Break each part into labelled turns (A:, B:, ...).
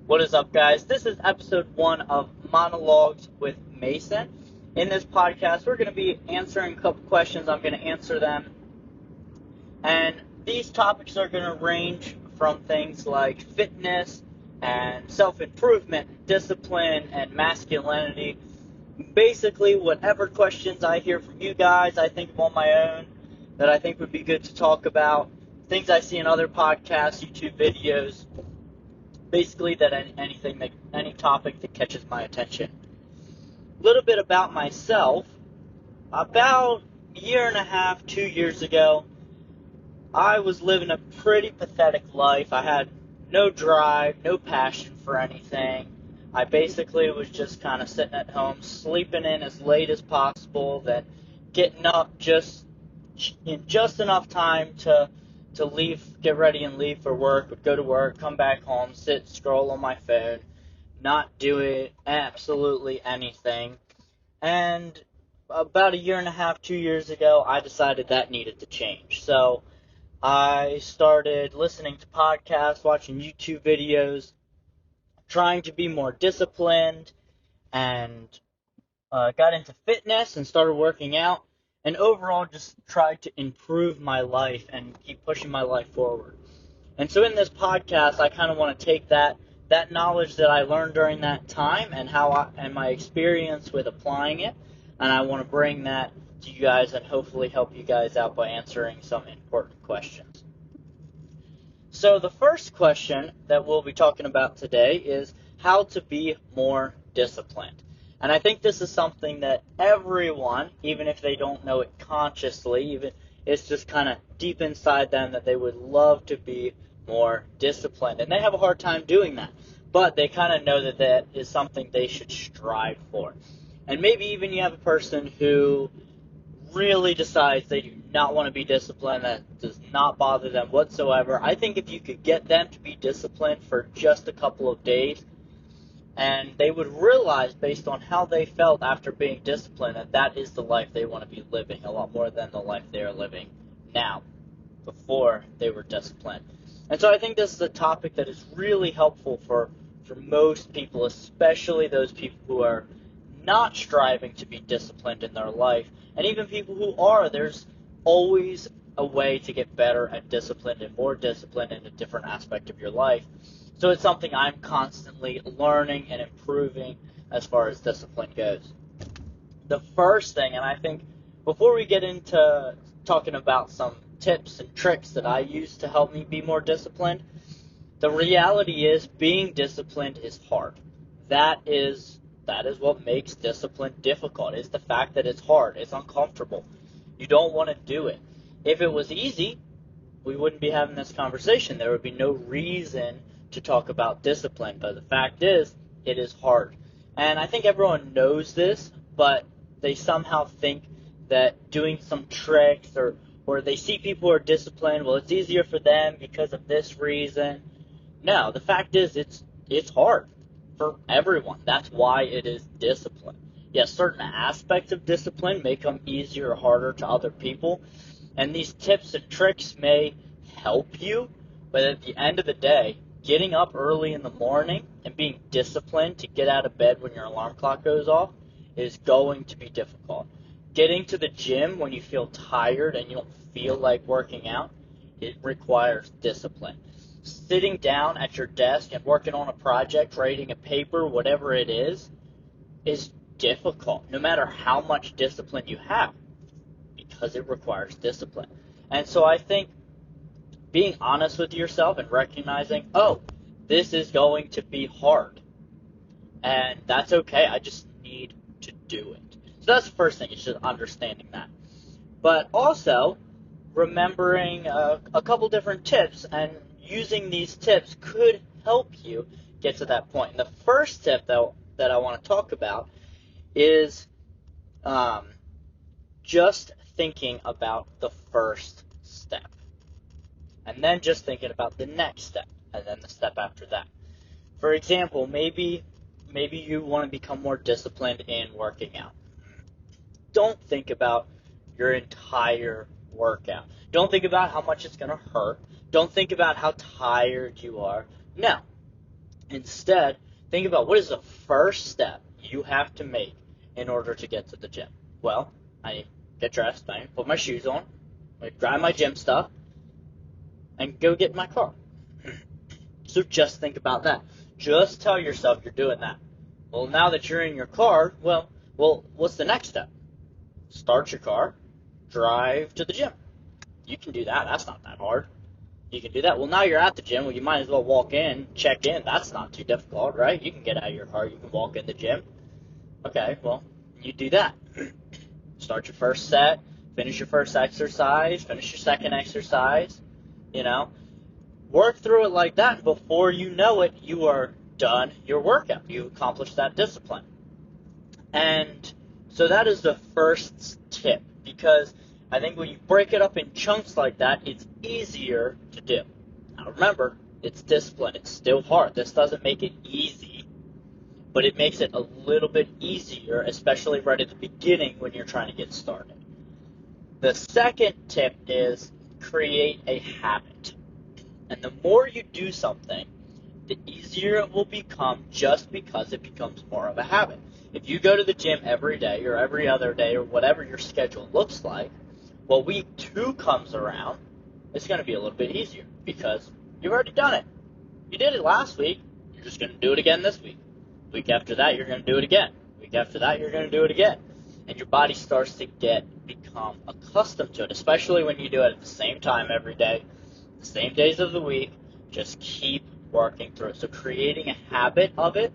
A: What is up, guys? This is episode 1 of Monologues with Mason. In this podcast, we're going to be answering a couple questions. I'm going to answer them. And these topics are going to range from things like fitness and self-improvement, discipline, and masculinity. Basically, whatever questions I hear from you guys, I think of on my own that I think would be good to talk about. Things I see in other podcasts, YouTube videos. Basically, any topic that catches my attention. A little bit about myself. About a year and a half, 2 years ago, I was living a pretty pathetic life. I had no drive, no passion for anything. I basically was just kind of sitting at home, sleeping in as late as possible, then getting up in just enough time to leave, get ready and leave for work, would go to work, come back home, sit, scroll on my phone, not do absolutely anything. And about a year and a half, 2 years ago, I decided that needed to change. So I started listening to podcasts, watching YouTube videos, trying to be more disciplined, and got into fitness and started working out. And overall just tried to improve my life and keep pushing my life forward. And so in this podcast, I kind of want to take that knowledge that I learned during that time and and my experience with applying it, and I want to bring that to you guys and hopefully help you guys out by answering some important questions. So the first question that we'll be talking about today is how to be more disciplined. And I think this is something that everyone, even if they don't know it consciously, even it's just kind of deep inside them that they would love to be more disciplined. And they have a hard time doing that. But they kind of know that that is something they should strive for. And maybe even you have a person who really decides they do not want to be disciplined, that does not bother them whatsoever. I think if you could get them to be disciplined for just a couple of days, and they would realize, based on how they felt after being disciplined, that that is the life they want to be living, a lot more than the life they are living now, before they were disciplined. And so I think this is a topic that is really helpful for most people, especially those people who are not striving to be disciplined in their life. And even people who are, there's always a way to get better at discipline and more disciplined in a different aspect of your life. So it's something I'm constantly learning and improving as far as discipline goes. The first thing, and I think before we get into talking about some tips and tricks that I use to help me be more disciplined, the reality is being disciplined is hard. That is what makes discipline difficult, is the fact that it's hard, it's uncomfortable. You don't want to do it. If it was easy, we wouldn't be having this conversation. There would be no reason to talk about discipline, but the fact is, it is hard. And I think everyone knows this, but they somehow think that doing some tricks or they see people who are disciplined, well, it's easier for them because of this reason. No, the fact is, it's hard for everyone. That's why it is discipline. Yes, certain aspects of discipline may come easier or harder to other people, and these tips and tricks may help you, but at the end of the day, getting up early in the morning and being disciplined to get out of bed when your alarm clock goes off is going to be difficult. Getting to the gym when you feel tired and you don't feel like working out, it requires discipline. Sitting down at your desk and working on a project, writing a paper, whatever it is difficult, no matter how much discipline you have, because it requires discipline. And so I think being honest with yourself and recognizing, oh, this is going to be hard, and that's okay, I just need to do it. So that's the first thing, is just understanding that. But also, remembering a couple different tips, and using these tips could help you get to that point. And the first tip that I want to talk about is just thinking about the first step. And then just thinking about the next step, and then the step after that. For example, maybe you want to become more disciplined in working out. Don't think about your entire workout. Don't think about how much it's going to hurt. Don't think about how tired you are. No. Instead, think about what is the first step you have to make in order to get to the gym. Well, I get dressed, I put my shoes on, I grab my gym stuff, and go get in my car. So just think about that. Just tell yourself you're doing that. Well, now that you're in your car, well, what's the next step? Start your car, drive to the gym. You can do that. That's not that hard. You can do that. Well, now you're at the gym. Well, you might as well walk in, check in. That's not too difficult, right? You can get out of your car. You can walk in the gym. Okay, well, you do that. Start your first set, finish your first exercise, finish your second exercise, you know. Work through it like that. Before you know it, you are done your workout. You accomplished that discipline. And so that is the first tip, because I think when you break it up in chunks like that, it's easier to do. Now remember, it's discipline. It's still hard. This doesn't make it easy, but it makes it a little bit easier, especially right at the beginning when you're trying to get started. The second tip is create a habit. And the more you do something, the easier it will become, just because it becomes more of a habit. If you go to the gym every day or every other day or whatever your schedule looks like, well, week 2 comes around, it's going to be a little bit easier because you've already done it. You did it last week, you're just going to do it again this week. Week after that, you're going to do it again. Week after that, you're going to do it again. And your body starts to become accustomed to it, especially when you do it at the same time every day, the same days of the week. Just keep working through it. So creating a habit of it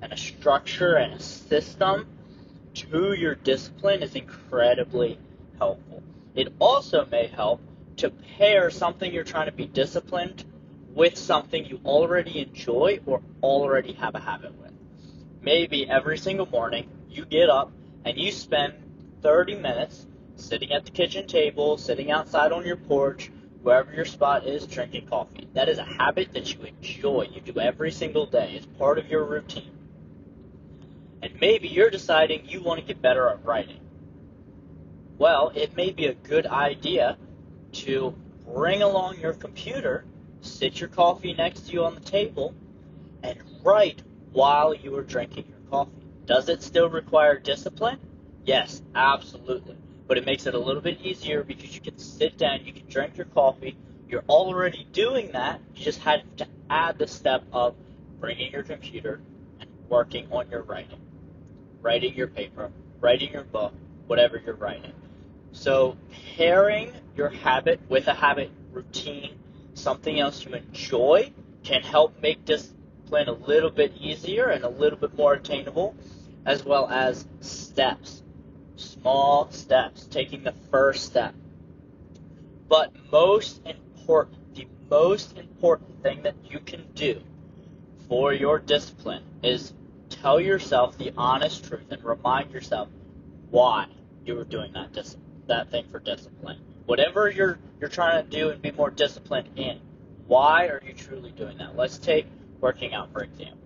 A: and a structure and a system to your discipline is incredibly helpful. It also may help to pair something you're trying to be disciplined with something you already enjoy or already have a habit with. Maybe every single morning you get up and you spend 30 minutes sitting at the kitchen table, sitting outside on your porch, wherever your spot is, drinking coffee. That is a habit that you enjoy. You do every single day. It's part of your routine. And maybe you're deciding you want to get better at writing. Well, it may be a good idea to bring along your computer, sit your coffee next to you on the table, and write while you are drinking your coffee. Does it still require discipline? Yes, absolutely. But it makes it a little bit easier because you can sit down, you can drink your coffee. You're already doing that. You just had to add the step of bringing your computer and working on your writing your paper, writing your book, whatever you're writing. So pairing your habit with a habit routine, something else you enjoy, can help make discipline a little bit easier and a little bit more attainable, as well as steps. Small steps, taking the first step. But the most important thing that you can do for your discipline is tell yourself the honest truth and remind yourself why you were doing that thing for discipline. Whatever you're trying to do and be more disciplined in, why are you truly doing that? Let's take working out, for example.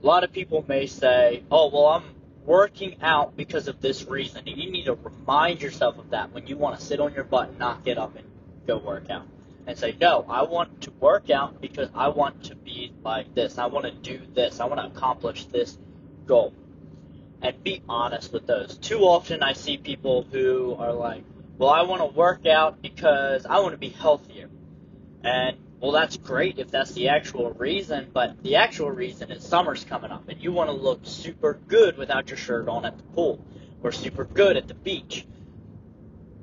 A: A lot of people may say, oh, well, I'm working out because of this reason. And you need to remind yourself of that when you want to sit on your butt and not get up and go work out. And say, no, I want to work out because I want to be like this. I want to do this. I want to accomplish this goal. And be honest with those. Too often I see people who are like, well, I want to work out because I want to be healthier. And, well, that's great if that's the actual reason, but the actual reason is summer's coming up, and you want to look super good without your shirt on at the pool, or super good at the beach.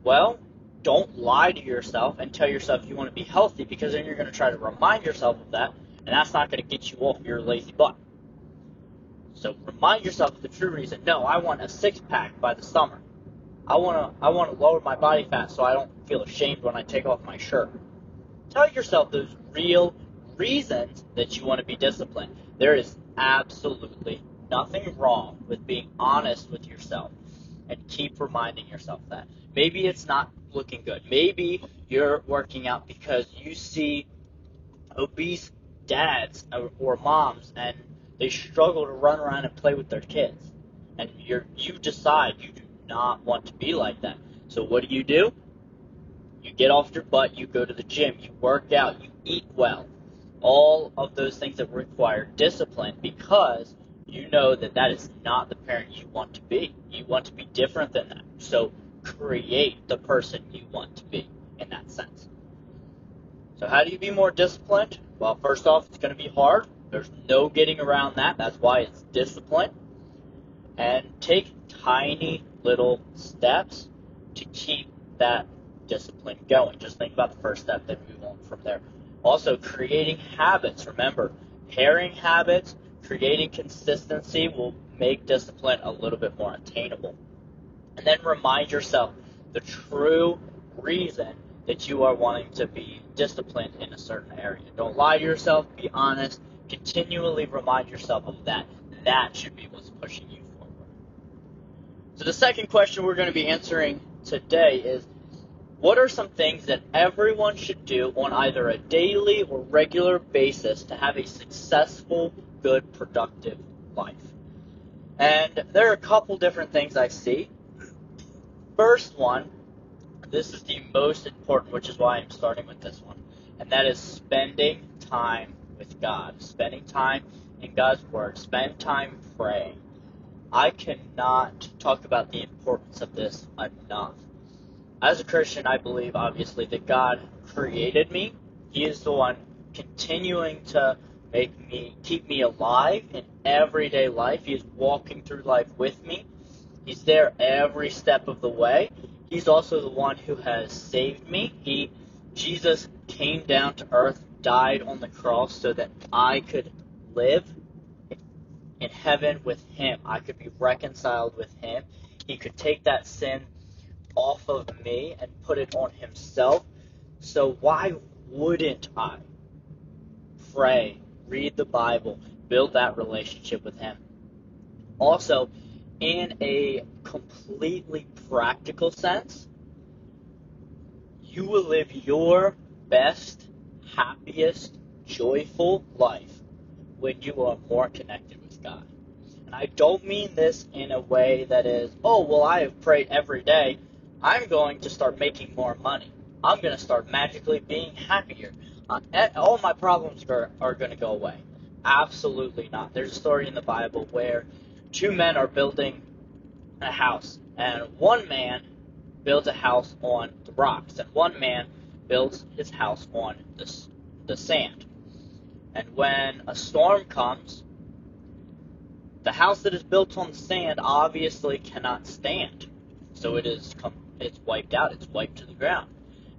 A: Well, don't lie to yourself and tell yourself you want to be healthy, because then you're going to try to remind yourself of that, and that's not going to get you off your lazy butt. So remind yourself of the true reason. No, I want a six-pack by the summer. I want to lower my body fat so I don't feel ashamed when I take off my shirt. Tell yourself those real reasons that you want to be disciplined. There is absolutely nothing wrong with being honest with yourself, and keep reminding yourself that. Maybe it's not looking good. Maybe you're working out because you see obese dads or moms and they struggle to run around and play with their kids. And you decide you do not want to be like that. So what do? You get off your butt, you go to the gym, you work out, you eat well. all of those things that require discipline, because you know that that is not the parent you want to be. You want to be different than that. So create the person you want to be in that sense. So how do you be more disciplined? Well, first off, it's going to be hard. There's no getting around that. That's why it's discipline. And take tiny little steps to keep that discipline going. Just think about the first step, then move on from there. Also, creating habits. Remember, pairing habits, creating consistency will make discipline a little bit more attainable. And then remind yourself the true reason that you are wanting to be disciplined in a certain area. Don't lie to yourself. Be honest. Continually remind yourself of that. That should be what's pushing you forward. So the second question we're going to be answering today is, what are some things that everyone should do on either a daily or regular basis to have a successful, good, productive life? And there are a couple different things I see. First one, this is the most important, which is why I'm starting with this one, and that is spending time with God. Spending time in God's Word. Spend time praying. I cannot talk about the importance of this enough. As a Christian, I believe, obviously, that God created me. He is the one continuing to keep me alive in everyday life. He is walking through life with me. He's there every step of the way. He's also the one who has saved me. Jesus came down to earth, died on the cross so that I could live in heaven with Him. I could be reconciled with Him. He could take that sin off of me and put it on Himself. So why wouldn't I pray, read the Bible, build that relationship with Him? Also, in a completely practical sense, you will live your best, happiest, joyful life when you are more connected with God. And I don't mean this in a way that is, oh, well, I have prayed every day. I'm going to start making more money. I'm going to start magically being happier. All my problems are going to go away. Absolutely not. There's a story in the Bible where two men are building a house, and one man builds a house on the rocks, and one man builds his house on the sand. And when a storm comes, the house that is built on the sand obviously cannot stand. So it's wiped out, it's wiped to the ground.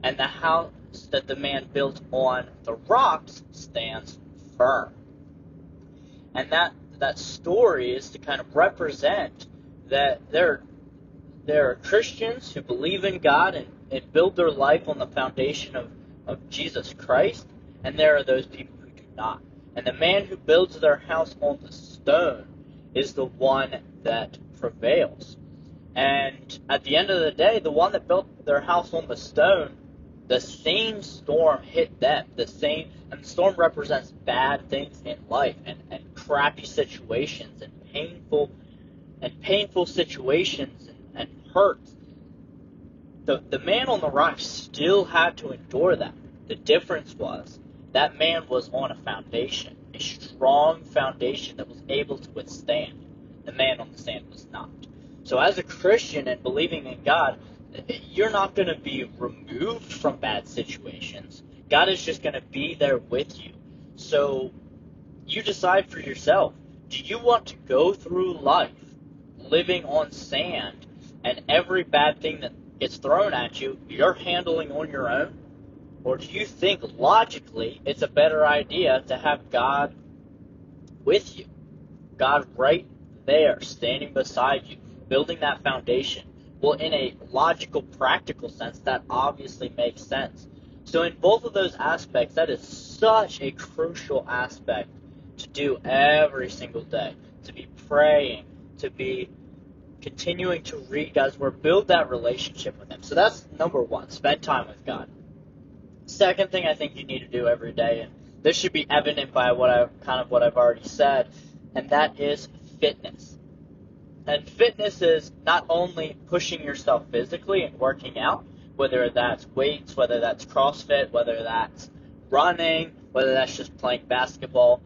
A: And the house that the man built on the rocks stands firm. And that story is to kind of represent that there are Christians who believe in God and build their life on the foundation of Jesus Christ, and there are those people who do not. And the man who builds their house on the stone is the one that prevails. And at the end of the day, the one that built their house on the stone, the same storm hit them. And the storm represents bad things in life and crappy situations and painful situations and hurts. The man on the rock still had to endure that. The difference was that man was on a foundation, a strong foundation that was able to withstand. The man on the sand was not. So as a Christian and believing in God, you're not going to be removed from bad situations. God is just going to be there with you. So you decide for yourself, do you want to go through life living on sand and every bad thing that gets thrown at you, you're handling on your own? Or do you think logically it's a better idea to have God with you? God right there, standing beside you, building that foundation. Well, in a logical, practical sense, that obviously makes sense. So in both of those aspects, that is such a crucial aspect to do every single day. To be praying, to be continuing to read God's Word, build that relationship with Him. So that's number one, spend time with God. Second thing I think you need to do every day, and this should be evident by what I've already said, and that is fitness. And fitness is not only pushing yourself physically and working out, whether that's weights, whether that's CrossFit, whether that's running, whether that's just playing basketball,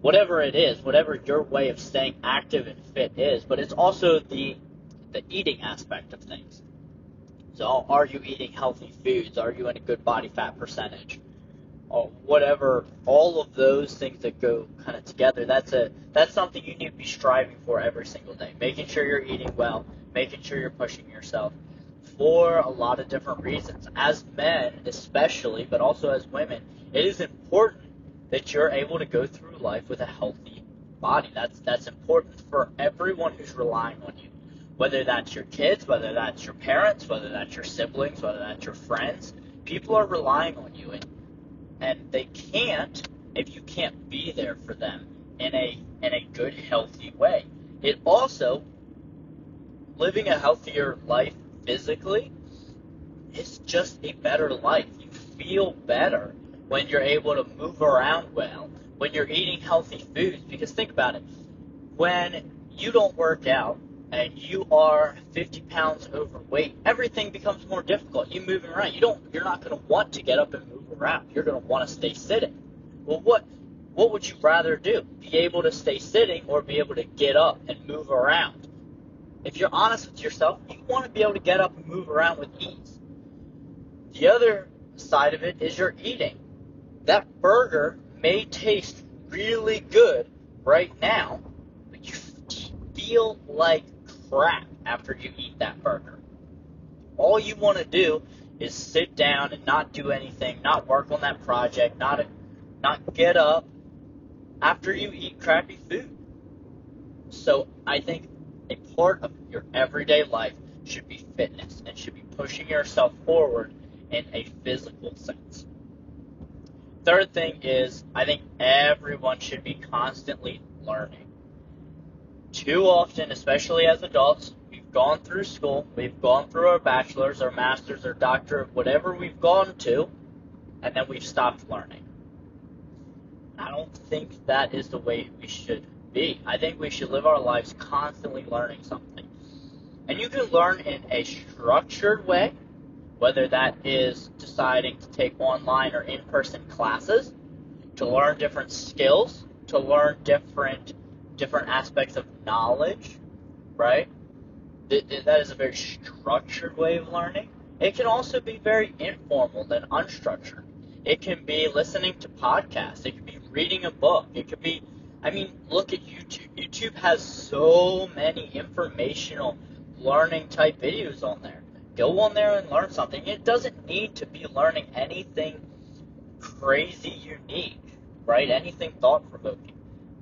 A: whatever it is, whatever your way of staying active and fit is. But it's also the eating aspect of things. So are you eating healthy foods? Are you in a good body fat percentage? Or whatever, all of those things that go kind of together, that's something you need to be striving for every single day. Making sure you're eating well, making sure you're pushing yourself for a lot of different reasons. As men especially, but also as women, it is important that you're able to go through life with a healthy body. That's important for everyone who's relying on you. Whether that's your kids, whether that's your parents, whether that's your siblings, whether that's your friends, people are relying on you, and they can't if you can't be there for them in a good, healthy way. It also, living a healthier life physically is just a better life. You feel better when you're able to move around well, when you're eating healthy foods. Because think about it, when you don't work out and you are 50 pounds overweight, everything becomes more difficult. You moving around, you're not going to want to get up and move around. You're going to want to stay sitting. Well, what would you rather do? Be able to stay sitting or be able to get up and move around? If you're honest with yourself, you want to be able to get up and move around with ease. The other side of it is your eating. That burger may taste really good right now, but you feel like crap after you eat that burger. All you want to do is sit down and not do anything, not work on that project, not get up after you eat crappy food. So I think a part of your everyday life should be fitness and should be pushing yourself forward in a physical sense. Third thing is, I think everyone should be constantly learning. Too often, especially as adults, we've gone through school, we've gone through our bachelor's, our master's, our doctorate, whatever we've gone to, and then we've stopped learning. I don't think that is the way we should be. I think we should live our lives constantly learning something. And you can learn in a structured way, whether that is deciding to take online or in-person classes, to learn different skills, to learn different aspects of knowledge, right? That is a very structured way of learning. It can also be very informal and unstructured. It can be listening to podcasts. It can be reading a book. It could be, look at YouTube. YouTube has so many informational learning type videos on there. Go on there and learn something. It doesn't need to be learning anything crazy unique, right? Anything thought-provoking.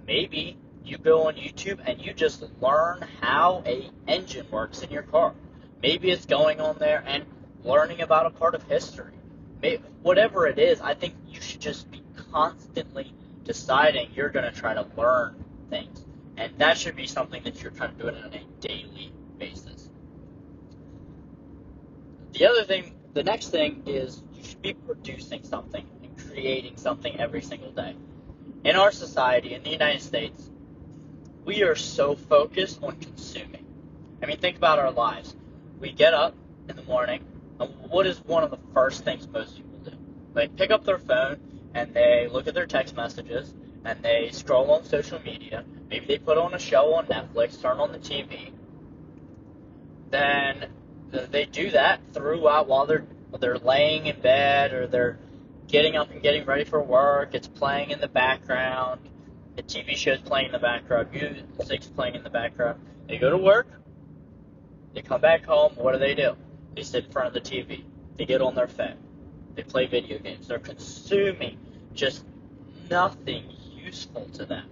A: Maybe you go on YouTube and you just learn how a engine works in your car. Maybe it's going on there and learning about a part of history. Whatever it is, I think you should just be constantly deciding you're going to try to learn things. And that should be something that you're trying to do it on a daily basis. The next thing is you should be producing something and creating something every single day. In our society, in the United States, we are so focused on consuming. Think about our lives. We get up in the morning, and what is one of the first things most people do? They pick up their phone, and they look at their text messages, and they scroll on social media. Maybe they put on a show on Netflix, turn on the TV. Then they do that throughout while they're laying in bed or they're getting up and getting ready for work. It's playing in the background. The TV show's playing in the background. Music's playing in the background. They go to work. They come back home. What do? They sit in front of the TV. They get on their phone. They play video games. They're consuming just nothing useful to them,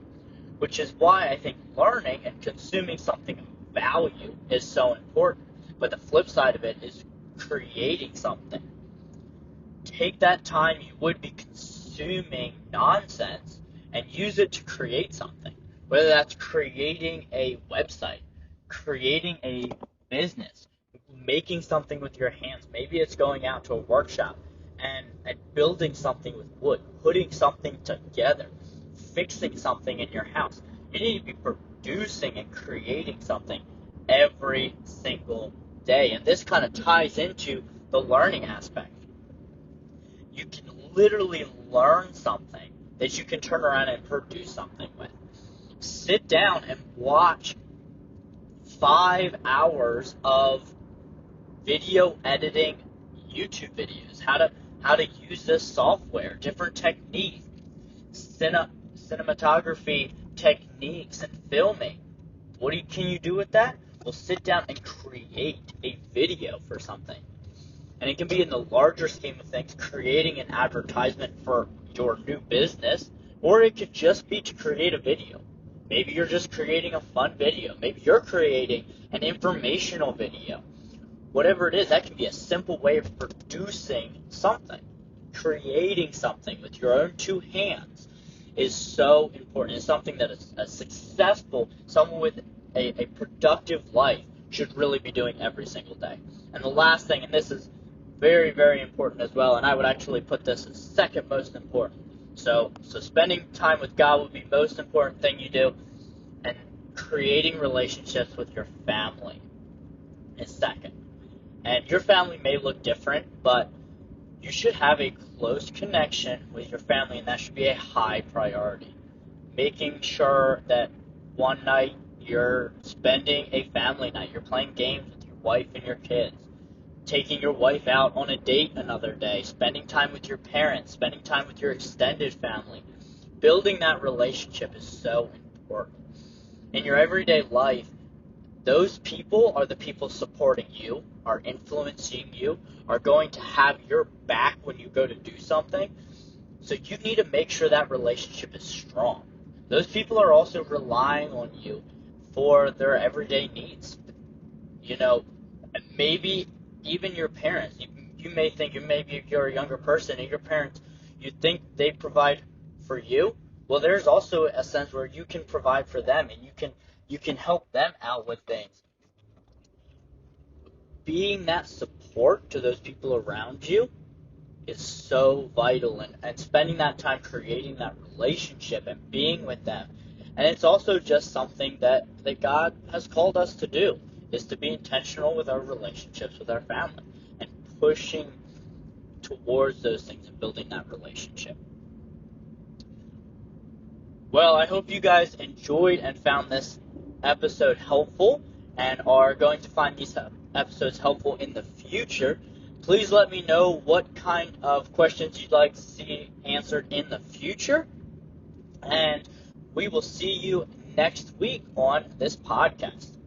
A: which is why I think learning and consuming something of value is so important. But the flip side of it is creating something. Take that time you would be consuming nonsense and use it to create something. Whether that's creating a website, creating a business, making something with your hands. Maybe it's going out to a workshop and building something with wood, putting something together, fixing something in your house. You need to be producing and creating something every single day. And this kind of ties into the learning aspect. You can literally learn something that you can turn around and produce something with. Sit down and watch 5 hours of video editing YouTube videos, how to use this software, different techniques, cinematography techniques, and filming. Can you do with that? Well, sit down and create a video for something. And it can be in the larger scheme of things, creating an advertisement for your new business, or it could just be to create a video. Maybe you're just creating a fun video. Maybe you're creating an informational video. Whatever it is, that can be a simple way of producing something. Creating something with your own two hands is so important. It's something that a successful, someone with a productive life should really be doing every single day. And the last thing, and this is very, very important as well, and I would actually put this as second most important. So spending time with God would be most important thing you do, and creating relationships with your family is second. And your family may look different, but you should have a close connection with your family, and that should be a high priority. Making sure that one night you're spending a family night, you're playing games with your wife and your kids, taking your wife out on a date another day, spending time with your parents, spending time with your extended family. Building that relationship is so important. In your everyday life, those people are the people supporting you, are influencing you, are going to have your back when you go to do something. So you need to make sure that relationship is strong. Those people are also relying on you for their everyday needs. Maybe even your parents. You may think, maybe if you're a younger person and your parents, you think they provide for you. Well, there's also a sense where you can provide for them, and you can help them out with things. Being that support to those people around you is so vital, and spending that time creating that relationship and being with them. And it's also just something that God has called us to do, is to be intentional with our relationships with our family and pushing towards those things and building that relationship. Well, I hope you guys enjoyed and found this episode helpful and are going to find these episodes helpful in the future. Please let me know what kind of questions you'd like to see answered in the future. And we will see you next week on this podcast.